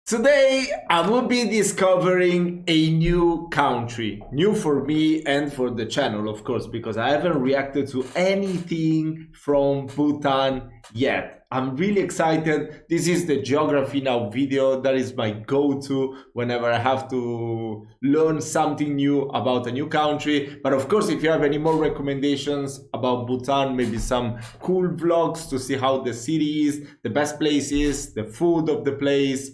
Today I will be discovering a new country, new for me and for the channel, of course, because I haven't reacted to anything from Bhutan yet. I'm really excited. This is the Geography Now video. That is my go-to whenever I have to learn something new about a new country. But of course, if you have any more recommendations about Bhutan, maybe some cool vlogs to see how the city is, the best places, the food of the place,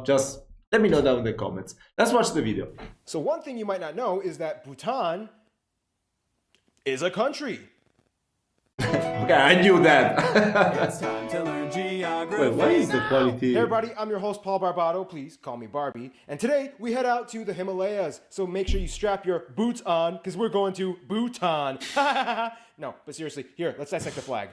just let me know down in the comments. Let's watch the video. So one thing you might not know is that Bhutan is a country. Okay, I knew that. It's time to learn geography. Wait, what is the quality? Hey everybody, I'm your host Paul Barbado, please call me Barbie. And today we head out to the Himalayas. So make sure you strap your boots on because we're going to Bhutan. No, but seriously, here, let's dissect the flag.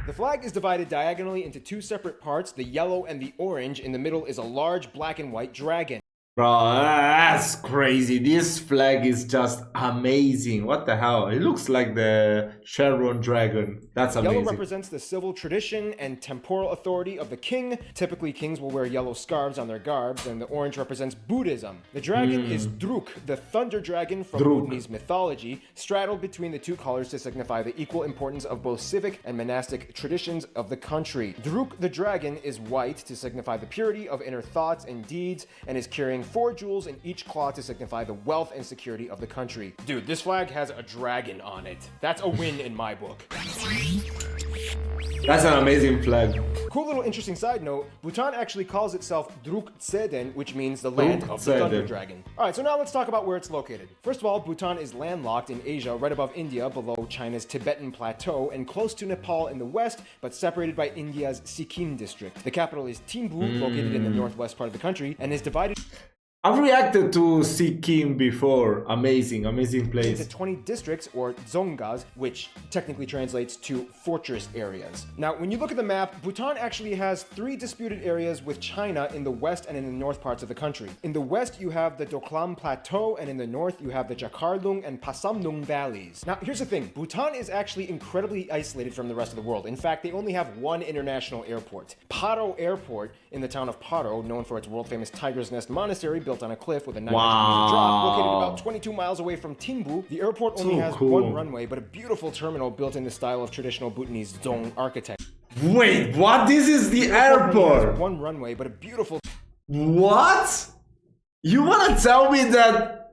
The flag is divided diagonally into two separate parts, the yellow and the orange. In the middle is a large black and white dragon. Bro, that's crazy. This flag is just amazing. What the hell? It looks like the Chevron dragon. That's amazing. Yellow represents the civil tradition and temporal authority of the king. Typically, kings will wear yellow scarves on their garbs, and the orange represents Buddhism. The dragon is Druk, the thunder dragon from Bhutanese mythology, straddled between the two colors to signify the equal importance of both civic and monastic traditions of the country. Druk the dragon is white to signify the purity of inner thoughts and deeds, and is carrying 4 jewels in each claw to signify the wealth and security of the country. Dude, this flag has a dragon on it. That's a win in my book. That's an amazing flag. Cool little interesting side note, Bhutan actually calls itself Druk Tseden, which means the land of the thunder dragon. Alright, so now let's talk about where it's located. First of all, Bhutan is landlocked in Asia, right above India, below China's Tibetan Plateau, and close to Nepal in the west, but separated by India's Sikkim district. The capital is Thimphu, located in the northwest part of the country, and is divided I've reacted to Sikkim before. Amazing, amazing place. into 20 districts, or dzongas, which technically translates to fortress areas. Now, when you look at the map, Bhutan actually has 3 disputed areas with China in the west and in the north parts of the country. In the west, you have the Doklam Plateau, and in the north, you have the Jakarlung and Pasamnung valleys. Now, here's the thing. Bhutan is actually incredibly isolated from the rest of the world. In fact, they only have one international airport. Paro Airport, in the town of Paro, known for its world-famous Tiger's Nest Monastery, built on a cliff with a 900-meter drop, located about 22 miles away from Thimphu. The airport only has one runway, but a beautiful terminal built in the style of traditional Bhutanese dzong architecture. Wait, what? This is the airport? One runway, but a beautiful... What? You wanna tell me that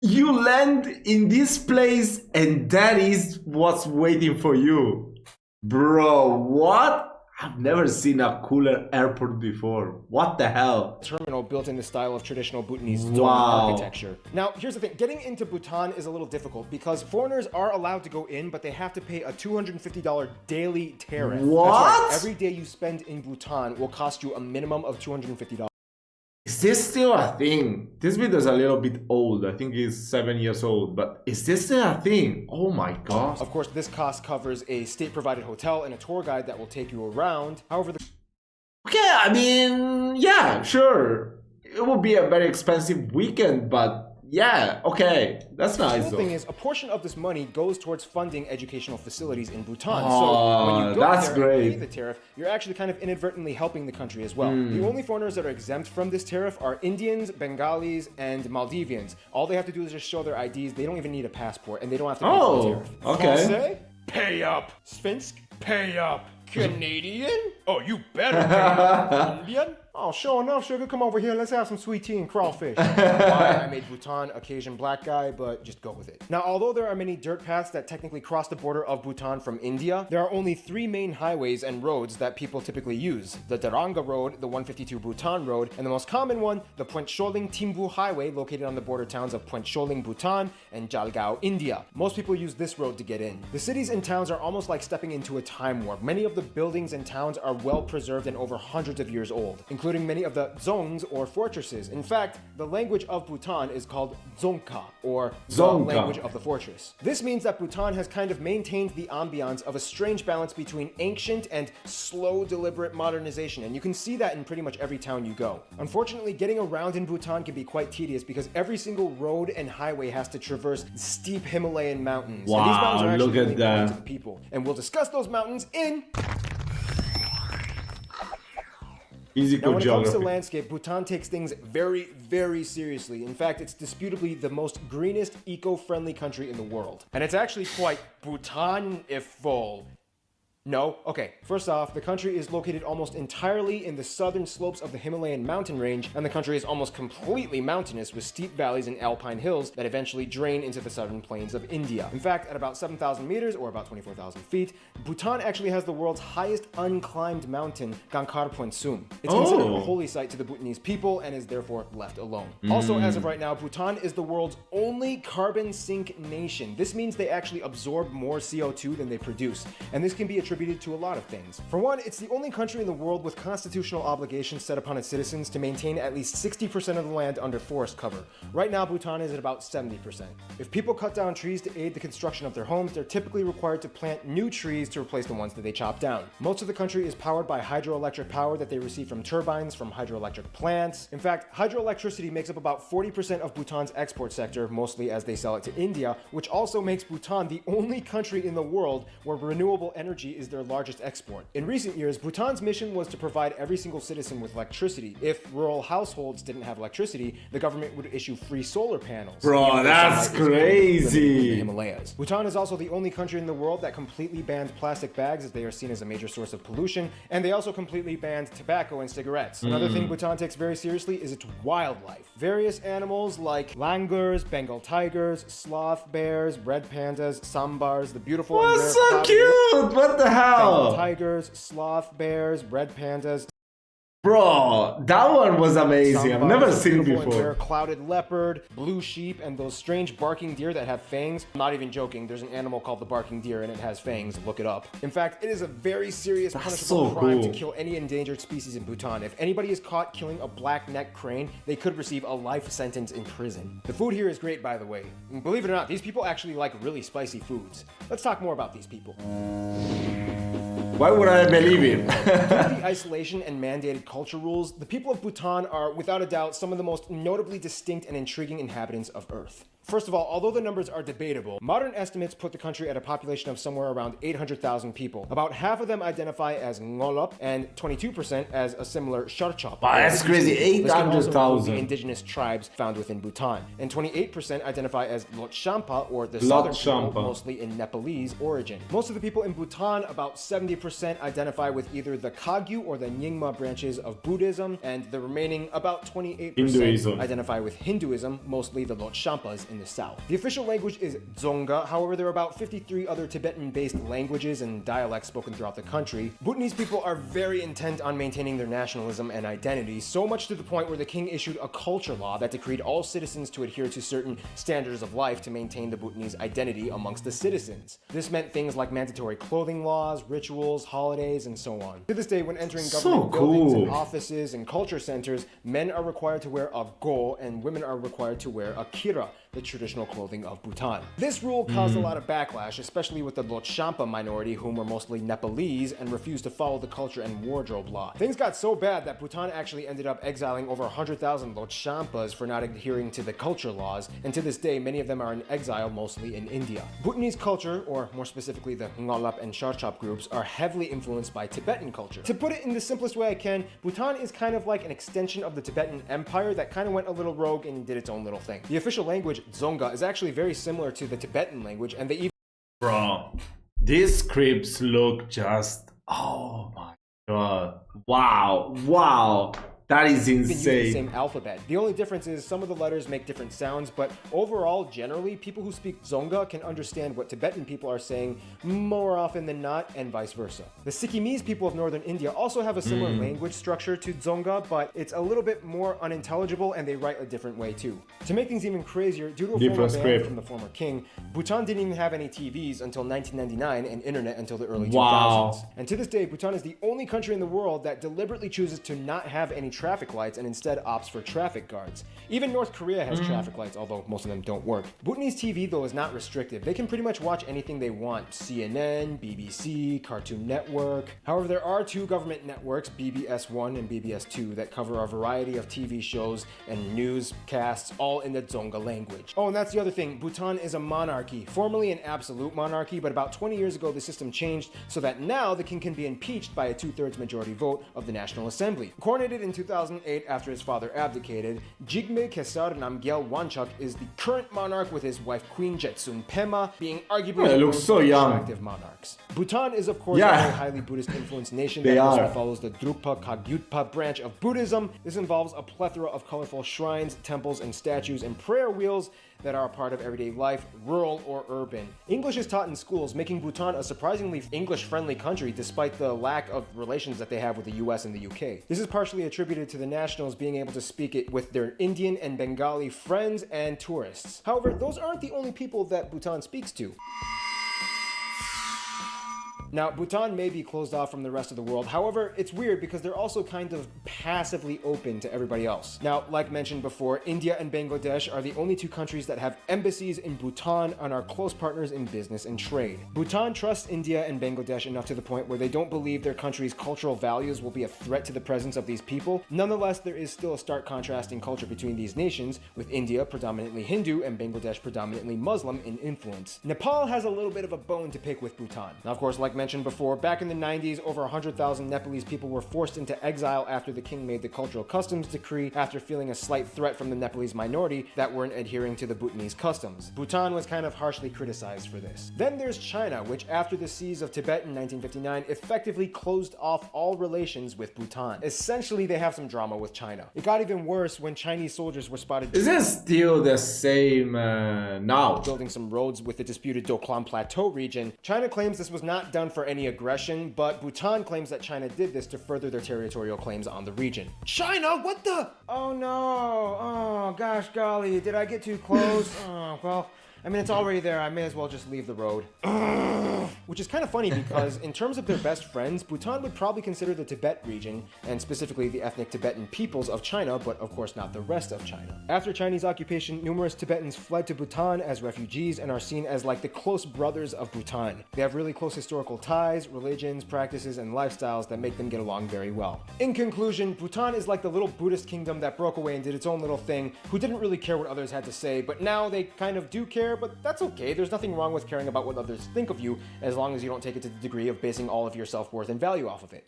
you land in this place and that is what's waiting for you? Bro, what? I've never seen a cooler airport before. What the hell? Terminal built in the style of traditional Bhutanese dzong architecture. Now, here's the thing. Getting into Bhutan is a little difficult because foreigners are allowed to go in, but they have to pay a $250 daily tariff. What? That's right. Every day you spend in Bhutan will cost you a minimum of $250. Is this still a thing? This video is a little bit old. I think it's 7 years old, but is this still a thing? Oh my gosh. Of course, this cost covers a state-provided hotel and a tour guide that will take you around. However, Okay, I mean, yeah, sure. It will be a very expensive weekend, but yeah, okay. That's nice. The thing is, a portion of this money goes towards funding educational facilities in Bhutan. Oh, so when you go that's there and pay great. the tariff, you're actually kind of inadvertently helping the country as well. The only foreigners that are exempt from this tariff are Indians, Bengalis, and Maldivians. All they have to do is just show their IDs. They don't even need a passport, and they don't have to pay for the tariff. Okay. Francais? Pay up. Svensk? Pay up. Canadian? Oh, you better pay up. Indian? Oh, sure enough, sugar, come over here. Let's have some sweet tea and crawfish. I made Bhutan a Cajun black guy, but just go with it. Now, although there are many dirt paths that technically cross the border of Bhutan from India, there are only 3 main highways and roads that people typically use. The Daranga Road, the 152 Bhutan Road, and the most common one, the Point Sholing Thimphu Highway, located on the border towns of Point Sholing, Bhutan, and Jalgaon, India. Most people use this road to get in. The cities and towns are almost like stepping into a time warp. Many of the buildings and towns are well preserved and over hundreds of years old, including many of the dzongs or fortresses. In fact, the language of Bhutan is called Dzongkha, or the language of the fortress. This means that Bhutan has kind of maintained the ambiance of a strange balance between ancient and slow, deliberate modernization, and you can see that in pretty much every town you go. Unfortunately, getting around in Bhutan can be quite tedious because every single road and highway has to traverse steep Himalayan mountains. Wow, and these mountains are actually look at really that. important to the people. And we'll discuss those mountains in Physical Now, when it comes to geography. landscape, Bhutan takes things very, very seriously. In fact, it's disputably the most greenest, eco-friendly country in the world. And it's actually quite Bhutan-iful. No? Okay. First off, the country is located almost entirely in the southern slopes of the Himalayan mountain range, and the country is almost completely mountainous with steep valleys and alpine hills that eventually drain into the southern plains of India. In fact, at about 7,000 meters, or about 24,000 feet, Bhutan actually has the world's highest unclimbed mountain, Gangkhar Puensum. It's considered a holy site to the Bhutanese people and is therefore left alone. Also, as of right now, Bhutan is the world's only carbon sink nation. This means they actually absorb more CO2 than they produce, and this can be attributed to a lot of things. For one, it's the only country in the world with constitutional obligations set upon its citizens to maintain at least 60% of the land under forest cover. Right now, Bhutan is at about 70%. If people cut down trees to aid the construction of their homes, they're typically required to plant new trees to replace the ones that they chop down. Most of the country is powered by hydroelectric power that they receive from turbines from hydroelectric plants. In fact, hydroelectricity makes up about 40% of Bhutan's export sector, mostly as they sell it to India, which also makes Bhutan the only country in the world where renewable energy is their largest export. In recent years, Bhutan's mission was to provide every single citizen with electricity. If rural households didn't have electricity, the government would issue free solar panels. Bro, that's crazy. In the Himalayas. Bhutan is also the only country in the world that completely banned plastic bags, as they are seen as a major source of pollution, and they also completely banned tobacco and cigarettes. Another thing Bhutan takes very seriously is its wildlife. Various animals like langurs, Bengal tigers, sloth bears, red pandas, sambars, the beautiful and rare So cloud- cute! What the hell? tigers, sloth bears, red pandas, Bro, that one was amazing. I've never sambars, seen beautiful and rare before. clouded leopard, blue sheep, and those strange barking deer that have fangs. I'm not even joking. There's an animal called the barking deer, and it has fangs. Look it up. In fact, it is a very serious punishable so crime cool. to kill any endangered species in Bhutan. If anybody is caught killing a black-necked crane, they could receive a life sentence in prison. The food here is great, by the way. And believe it or not, these people actually like really spicy foods. Let's talk more about these people. Why would I believe him? Due to the isolation and mandated culture rules, the people of Bhutan are, without a doubt, some of the most notably distinct and intriguing inhabitants of Earth. First of all, although the numbers are debatable, modern estimates put the country at a population of somewhere around 800,000 people. About half of them identify as Ngolop and 22% as a similar Sharchop. Wow, that's crazy. This can also include 800,000. the indigenous tribes found within Bhutan. And 28% identify as Lhotshampa, or the Lhotshampa. southern people, mostly in Nepalese origin. Most of the people in Bhutan, about 70%, identify with either the Kagyu or the Nyingma branches of Buddhism, and the remaining about 28% Hinduism. identify with Hinduism, mostly the Lhotshampas in the south. The official language is Dzonga, however there are about 53 other Tibetan-based languages and dialects spoken throughout the country. Bhutanese people are very intent on maintaining their nationalism and identity, so much to the point where the king issued a culture law that decreed all citizens to adhere to certain standards of life to maintain the Bhutanese identity amongst the citizens. This meant things like mandatory clothing laws, rituals, holidays, and so on. To this day, when entering government buildings and offices and culture centers, men are required to wear a go and women are required to wear a kira, the traditional clothing of Bhutan. This rule caused a lot of backlash, especially with the Lhotshampa minority, whom were mostly Nepalese and refused to follow the culture and wardrobe law. Things got so bad that Bhutan actually ended up exiling over 100,000 Lhotshampas for not adhering to the culture laws, and to this day, many of them are in exile, mostly in India. Bhutanese culture, or more specifically the Ngolop and Sharchop groups, are heavily influenced by Tibetan culture. To put it in the simplest way I can, Bhutan is kind of like an extension of the Tibetan Empire that kind of went a little rogue and did its own little thing. The official language, Dzonga, is actually very similar to the Tibetan language, and they even Bro, these scripts look just... Oh my god. Wow. Wow. That is use the insane. same alphabet. The only difference is some of the letters make different sounds, but overall, generally, people who speak Dzonga can understand what Tibetan people are saying more often than not, and vice versa. The Sikkimese people of northern India also have a similar language structure to Dzonga, but it's a little bit more unintelligible and they write a different way too. To make things even crazier, due to a former ban script. from the former king, Bhutan didn't even have any TVs until 1999 and internet until the early Wow. 2000s. And to this day, Bhutan is the only country in the world that deliberately chooses to not have any traffic lights and instead opts for traffic guards. Even North Korea has traffic lights, although most of them don't work. Bhutanese TV, though, is not restrictive. They can pretty much watch anything they want. CNN, BBC, Cartoon Network. However, there are two government networks, BBS1 and BBS2, that cover a variety of TV shows and newscasts, all in the Dzonga language. Oh, and that's the other thing. Bhutan is a monarchy, formerly an absolute monarchy, but about 20 years ago the system changed so that now the king can be impeached by a 2/3 majority vote of the National Assembly. Coronated in 2008 after his father abdicated, Jigme Kesar Namgyel Wanchuk is the current monarch, with his wife Queen Jetsun Pema being arguably They the look most so young. attractive monarchs. Bhutan is of course Yeah. a very highly Buddhist influenced nation They that also are. follows the Drukpa Kagyutpa branch of Buddhism. This involves a plethora of colorful shrines, temples, and statues and prayer wheels that are a part of everyday life, rural or urban. English is taught in schools, making Bhutan a surprisingly English-friendly country despite the lack of relations that they have with the US and the UK. This is partially attributed to the nationals being able to speak it with their Indian and Bengali friends and tourists. However, those aren't the only people that Bhutan speaks to. Now, Bhutan may be closed off from the rest of the world. However, it's weird because they're also kind of passively open to everybody else. Now, like mentioned before, India and Bangladesh are the only two countries that have embassies in Bhutan and are close partners in business and trade. Bhutan trusts India and Bangladesh enough to the point where they don't believe their country's cultural values will be a threat to the presence of these people. Nonetheless, there is still a stark contrast in culture between these nations, with India predominantly Hindu and Bangladesh predominantly Muslim in influence. Nepal has a little bit of a bone to pick with Bhutan. Now, of course, like mentioned before, back in the 90s, over 100,000 Nepalese people were forced into exile after the king made the cultural customs decree after feeling a slight threat from the Nepalese minority that weren't adhering to the Bhutanese customs. Bhutan was kind of harshly criticized for this. Then there's China, which after the siege of Tibet in 1959 effectively closed off all relations with Bhutan. Essentially, they have some drama with China. It got even worse when Chinese soldiers were spotted Is it still the same now? building some roads with the disputed Doklam Plateau region. China claims this was not done for any aggression, but Bhutan claims that China did this to further their territorial claims on the region. China? What the? Oh no. Oh gosh golly, did I get too close? Oh, well, I mean, it's already there. I may as well just leave the road. Which is kind of funny because in terms of their best friends, Bhutan would probably consider the Tibet region, and specifically the ethnic Tibetan peoples of China, but of course not the rest of China. After Chinese occupation, numerous Tibetans fled to Bhutan as refugees and are seen as like the close brothers of Bhutan. They have really close historical ties, religions, practices, and lifestyles that make them get along very well. In conclusion, Bhutan is like the little Buddhist kingdom that broke away and did its own little thing, who didn't really care what others had to say, but now they kind of do care, but that's okay. There's nothing wrong with caring about what others think of you, as long as you don't take it to the degree of basing all of your self-worth and value off of it.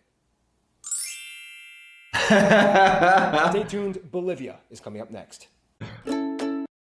Stay tuned, Bolivia is coming up next.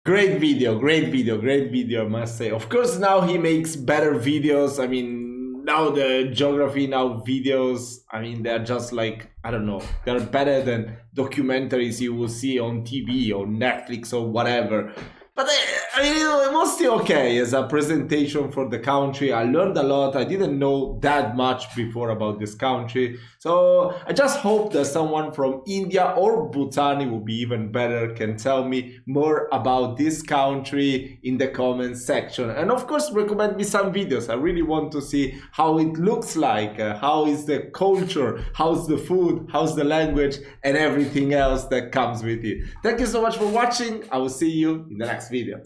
Great video, great video, great video, I must say. Of course, now he makes better videos. I mean, now the geography now videos, I mean, they're just like, I don't know, they're better than documentaries you will see on TV or Netflix or whatever. But I mean, it was still okay as a presentation for the country. I learned a lot. I didn't know that much before about this country. So I just hope that someone from India or Bhutan, it would be even better, can tell me more about this country in the comments section. And of course, recommend me some videos. I really want to see how it looks like, how is the culture, how's the food, how's the language, and everything else that comes with it. Thank you so much for watching. I will see you in the next video.